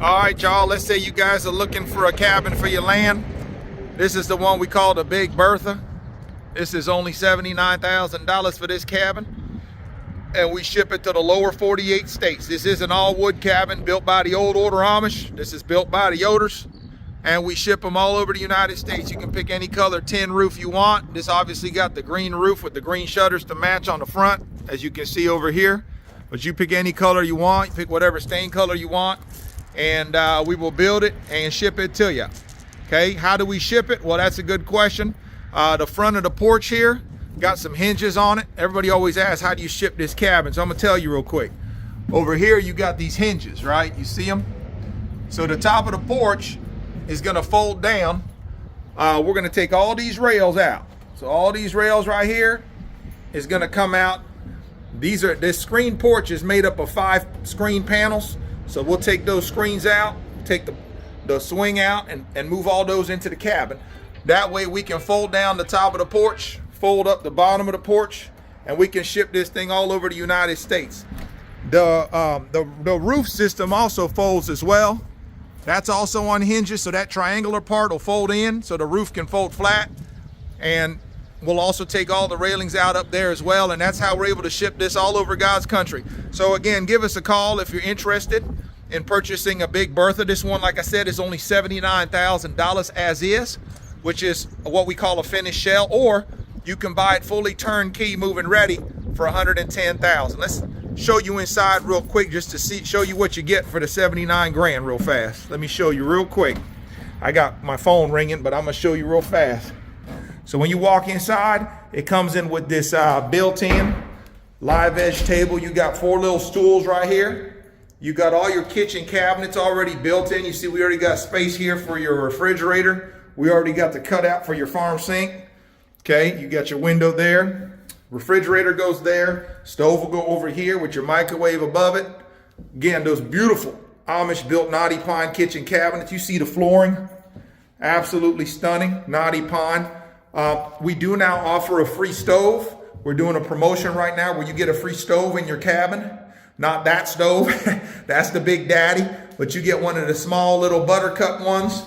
All right, y'all, let's say you guys are looking for a cabin for your land. This is the one we call the Big Bertha. This is only $79,000 for this cabin. And we ship it to the lower 48 states. This is an all wood cabin built by the old order Amish. This is built by the Yoders. And we ship them all over the United States. You can pick any color tin roof you want. This obviously got the green roof with the green shutters to match on the front, as you can see over here. But you pick any color you want. You pick whatever stain color you want. And we will build it and ship it to you. Okay, how do we ship it? Well, that's a good question. The front of the porch here got some hinges on it. Everybody always asks, how do you ship this cabin? So I'm gonna tell you real quick. Over here, you got these hinges, right? You see them? So the top of the porch is gonna fold down. We're gonna take all these rails out. So all these rails right here is gonna come out. This screen porch is made up of 5 screen panels. So we'll take those screens out, take the swing out and move all those into the cabin. That way we can fold down the top of the porch, fold up the bottom of the porch, and we can ship this thing all over the United States. The roof system also folds as well. That's also on hinges, so that triangular part will fold in so the roof can fold flat. And we'll also take all the railings out up there as well, and that's how we're able to ship this all over God's country. So again, give us a call if you're interested in purchasing a Big Bertha. This one, like I said, is only $79,000 as is, which is what we call a finished shell, or you can buy it fully turnkey, moving ready for $110,000. Let's show you inside real quick just to show you what you get for the 79 grand real fast. Let me show you real quick. I got my phone ringing, but I'm gonna show you real fast. So when you walk inside, it comes in with this built-in live edge table. You got 4 little stools right here. You got all your kitchen cabinets already built in. You see we already got space here for your refrigerator. We already got the cutout for your farm sink. Okay, you got your window there. Refrigerator goes there. Stove will go over here with your microwave above it. Again, those beautiful Amish built knotty pine kitchen cabinets. You see the flooring, absolutely stunning, knotty pine. We do now offer a free stove. We're doing a promotion right now where you get a free stove in your cabin. Not that stove, that's the Big Daddy, but you get one of the small little buttercup ones.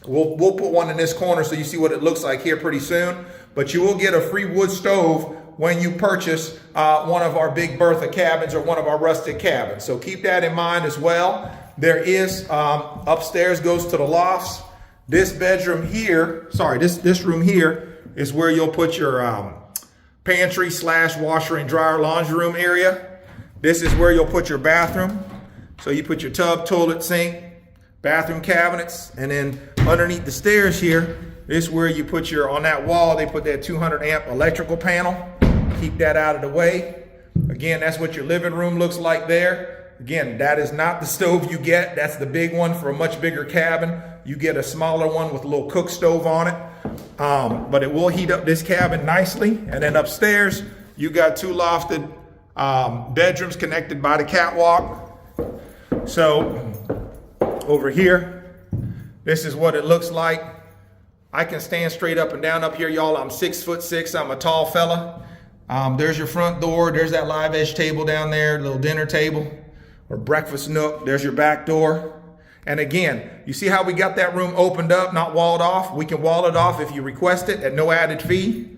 We'll put one in this corner so you see what it looks like here pretty soon. But you will get a free wood stove when you purchase one of our Big Bertha cabins or one of our rustic cabins. So keep that in mind as well. There is, upstairs goes to the lofts. This bedroom here, sorry, this room here is where you'll put your pantry / washer and dryer laundry room area. This is where you'll put your bathroom. So you put your tub, toilet, sink, bathroom cabinets, and then underneath the stairs here, this is where you put on that wall, they put that 200 amp electrical panel. Keep that out of the way. Again, that's what your living room looks like there. Again, that is not the stove you get. That's the big one for a much bigger cabin. You get a smaller one with a little cook stove on it. But it will heat up this cabin nicely. And then upstairs, you got 2 lofted bedrooms connected by the catwalk. So over here, this is what it looks like. I can stand straight up and down up here, y'all. I'm 6'6". I'm a tall fella. There's your front door. There's that live edge table down there, little dinner table or breakfast nook. There's your back door. And again, you see how we got that room opened up, not walled off? We can wall it off if you request it at no added fee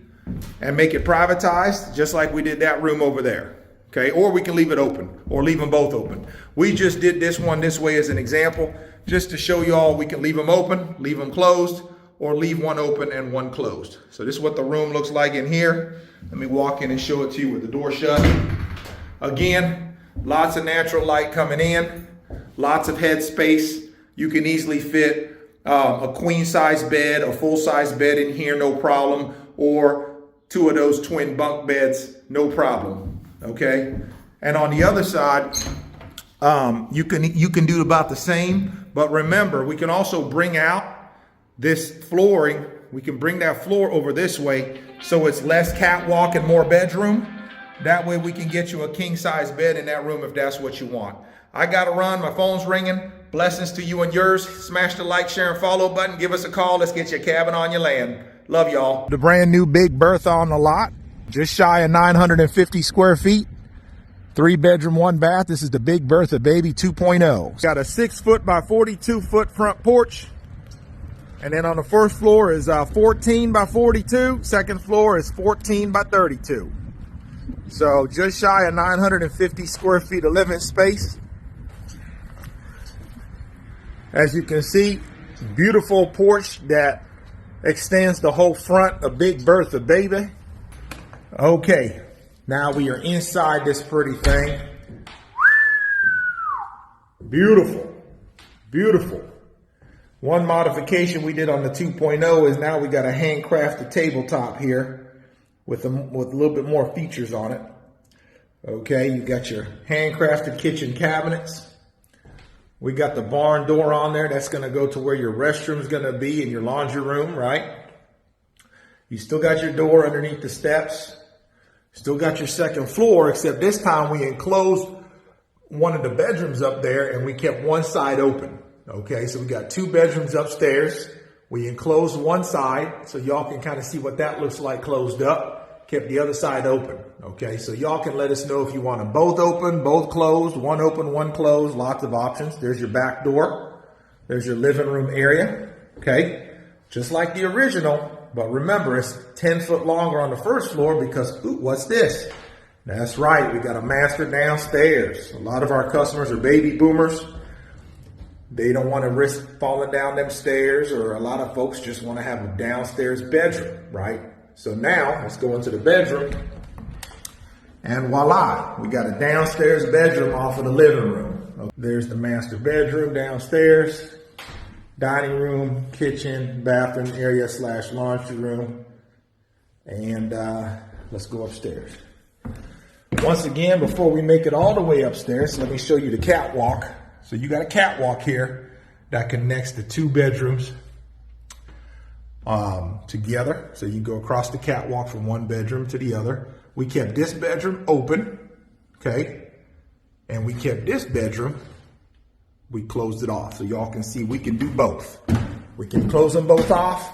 and make it privatized, just like we did that room over there. Okay, or we can leave it open or leave them both open. We just did this one this way as an example, just to show you all we can leave them open, leave them closed, or leave one open and one closed. So this is what the room looks like in here. Let me walk in and show it to you with the door shut. Again, lots of natural light coming in, lots of head space. You can easily fit a queen size bed, a full size bed in here, no problem, or 2 of those twin bunk beds, no problem. Okay, and on the other side, you can do about the same. But remember, we can also bring out this flooring. We can bring that floor over this way so it's less catwalk and more bedroom. That way we can get you a king size bed in that room if that's what you want. I gotta run, my phone's ringing. Blessings to you and yours. Smash the like, share, and follow button. Give us a call. Let's get your cabin on your land. Love y'all. The brand new Big Bertha on the lot. Just shy of 950 square feet. 3-bedroom, 1 bath. This is the Big Bertha baby 2.0. Got a 6-foot by 42-foot front porch. And then on the first floor is 14 by 42. Second floor is 14 by 32. So just shy of 950 square feet of living space. As you can see, beautiful porch that extends the whole front of Big Bertha baby. Okay, now we are inside this pretty thing. Beautiful, beautiful. One modification we did on the 2.0 is now we got a handcrafted tabletop here with a little bit more features on it. Okay, you got your handcrafted kitchen cabinets. We got the barn door on there. That's going to go to where your restroom is going to be in your laundry room, right? You still got your door underneath the steps. Still got your second floor, except this time we enclosed one of the bedrooms up there and we kept one side open. Okay, so we got 2 bedrooms upstairs. We enclosed one side so y'all can kind of see what that looks like closed up. Kept the other side open. Okay, so y'all can let us know if you want them both open, both closed, one open, one closed, lots of options. There's your back door. There's your living room area. Okay, just like the original, but remember it's 10 foot longer on the first floor because, ooh, what's this? That's right, we got a master downstairs. A lot of our customers are baby boomers. They don't want to risk falling down them stairs, or a lot of folks just want to have a downstairs bedroom, right? So now let's go into the bedroom, and voila, we got a downstairs bedroom off of the living room. There's the master bedroom downstairs, dining room, kitchen, bathroom area / laundry room, and let's go upstairs. Once again, before we make it all the way upstairs, let me show you the catwalk. So you got a catwalk here that connects the 2 bedrooms together. So you go across the catwalk from one bedroom to the other. We kept this bedroom open, okay? And we kept this bedroom, we closed it off. So y'all can see we can do both. We can close them both off,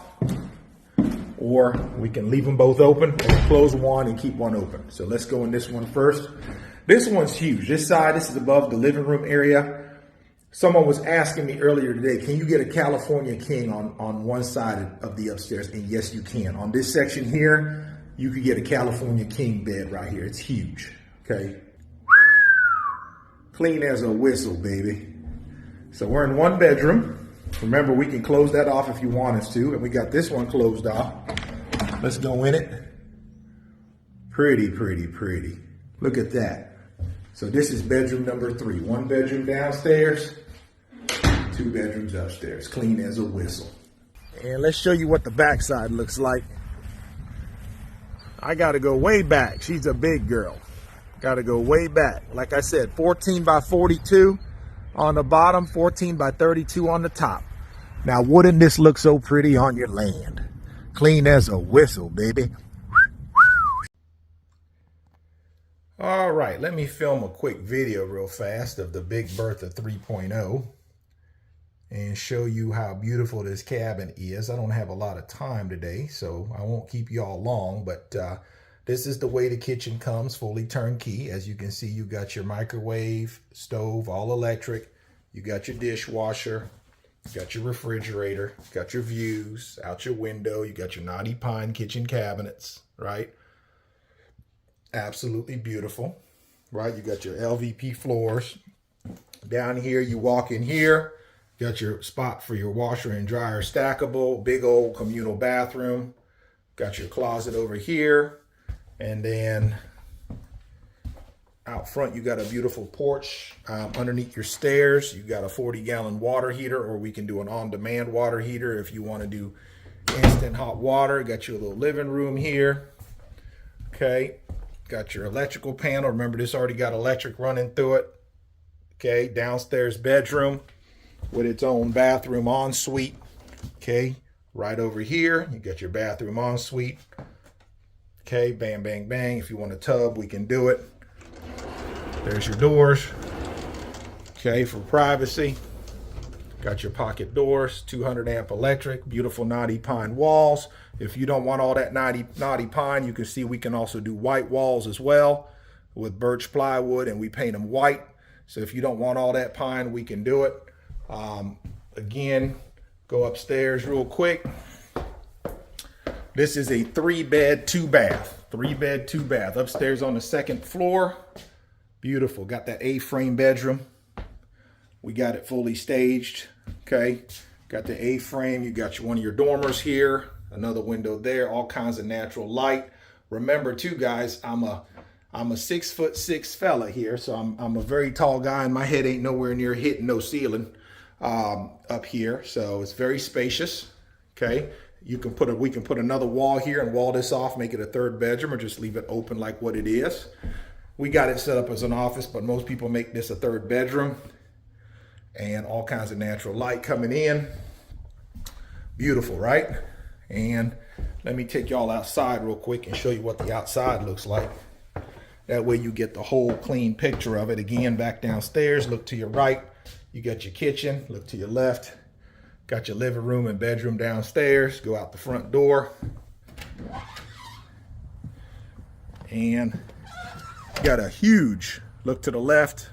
or we can leave them both open and close one and keep one open. So let's go in this one first. This one's huge. This side, this is above the living room area. Someone was asking me earlier today, can you get a California King on one side of the upstairs? And yes, you can. On this section here, you could get a California King bed right here. It's huge, okay? Clean as a whistle, baby. So we're in 1 bedroom. Remember, we can close that off if you want us to. And we got this one closed off. Let's go in it. Pretty, pretty, pretty. Look at that. So this is bedroom number 3. 1 bedroom downstairs, 2 bedrooms upstairs. Clean as a whistle. And let's show you what the backside looks like. I got to go way back. She's a big girl. Got to go way back. Like I said, 14 by 42 on the bottom, 14 by 32 on the top. Now, wouldn't this look so pretty on your land? Clean as a whistle, baby. All right, let me film a quick video real fast of the Big Bertha 3.0 and show you how beautiful this cabin is. I don't have a lot of time today, so I won't keep you all long, but this is the way the kitchen comes, fully turnkey. As you can see, you got your microwave, stove, all electric. You got your dishwasher, you got your refrigerator, you got your views out your window. You got your knotty pine kitchen cabinets, right? Absolutely beautiful, right? You got your LVP floors. Down here, you walk in here, got your spot for your washer and dryer stackable, big old communal bathroom. Got your closet over here. And then out front, you got a beautiful porch. Underneath your stairs, you got a 40-gallon water heater, or we can do an on-demand water heater if you want to do instant hot water. Got your little living room here. Okay. Got your electrical panel. Remember, this already got electric running through it. Okay, downstairs bedroom with its own bathroom ensuite. Okay, right over here, you got your bathroom ensuite. Okay, bang, bang, bang. If you want a tub, we can do it. There's your doors. Okay, for privacy. Got your pocket doors, 200 amp electric, beautiful knotty pine walls. If you don't want all that knotty pine, you can see we can also do white walls as well. with birch plywood, and we paint them white. So if you don't want all that pine, we can do it. Again, go upstairs real quick. This is a 3-bed, 2-bath. 3-bed, 2-bath. Upstairs on the 2nd floor. Beautiful. Got that A-frame bedroom. We got it fully staged. Okay. Got the A-frame. You got one of your dormers here. Another window there. All kinds of natural light. Remember too, guys, I'm a 6'6" fella here, so I'm a very tall guy, and my head ain't nowhere near hitting no ceiling up here. So it's very spacious. Okay. We can put another wall here and wall this off, make it a 3rd bedroom, or just leave it open like what it is. We got it set up as an office, but most people make this a 3rd bedroom. And all kinds of natural light coming in. Beautiful, right? And let me take y'all outside real quick and show you what the outside looks like. That way you get the whole clean picture of it. Again, back downstairs, look to your right. You got your kitchen, look to your left. Got your living room and bedroom downstairs. Go out the front door. And got a huge, look to the left,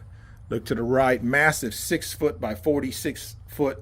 look to the right, massive 6 foot by 46 foot